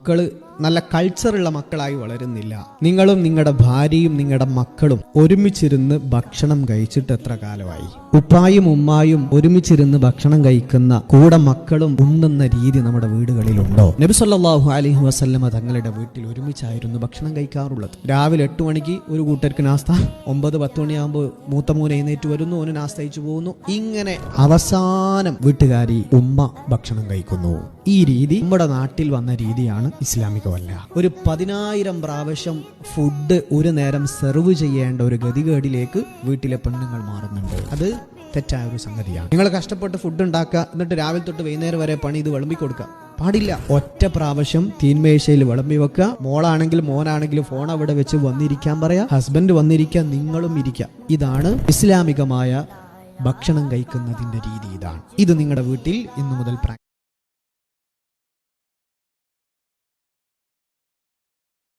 മക്കള് നല്ല കൾച്ചറുള്ള മക്കളായി വളരുന്നില്ല. നിങ്ങളും നിങ്ങളുടെ ഭാര്യയും നിങ്ങളുടെ മക്കളും ഒരുമിച്ചിരുന്ന് ഭക്ഷണം കഴിച്ചിട്ട് എത്ര കാലമായി? ഉപ്പായും ഉമ്മായും ഒരുമിച്ചിരുന്ന് ഭക്ഷണം കഴിക്കുന്ന കൂടെ മക്കളും ഉണ്ണുന്ന രീതി നമ്മുടെ വീടുകളിലുണ്ടോ? നബി സല്ലല്ലാഹു അലൈഹി വസല്ലമ തങ്ങളുടെ വീട്ടിൽ ഒരുമിച്ചായിരുന്നു ഭക്ഷണം കഴിക്കാറുള്ളത്. രാവിലെ 8 മണിക്ക് ഒരു കൂട്ടർക്ക് നാസ്ത, 9-10 മണിയാകുമ്പോൾ മൂത്ത മോൻ എഴുന്നേറ്റ് വരുന്നു, ഓന് നാസ്ത കഴിച്ചു പോകുന്നു. ഇങ്ങനെ അവസാനം വീട്ടുകാരി ഉമ്മ ഭക്ഷണം കഴിക്കുന്നു. ഈ രീതി നമ്മുടെ നാട്ടിൽ വന്ന രീതിയാണ് ഇസ്ലാമികമല്ല. ഒരു 10,000 പ്രാവശ്യം ഫുഡ് ഒരു നേരം സെർവ് ചെയ്യേണ്ട ഒരു ഗതികേടിലേക്ക് വീട്ടിലെ പെണ്ണുങ്ങൾ മാറുന്നുണ്ട്. അത് തെറ്റായ ഒരു സംഗതിയാണ്. നിങ്ങൾ കഷ്ടപ്പെട്ട് ഫുഡ് ഉണ്ടാക്കുക, എന്നിട്ട് രാവിലെ തൊട്ട് വൈകുന്നേരം വരെ പണി ഇത് വിളമ്പി കൊടുക്കുക പാടില്ല. ഒറ്റ പ്രാവശ്യം തീന്മേശയിൽ വിളമ്പി വെക്കുക. മോളാണെങ്കിലും മോനാണെങ്കിലും ഫോൺ അവിടെ വെച്ച് വന്നിരിക്കാൻ പറയാ, ഹസ്ബൻഡ് വന്നിരിക്കുക, നിങ്ങളും ഇരിക്കുക. ഇതാണ് ഇസ്ലാമികമായ ഭക്ഷണം കഴിക്കുന്നതിന്റെ രീതി. ഇതാണ് ഇത് നിങ്ങളുടെ വീട്ടിൽ ഇന്നു മുതൽ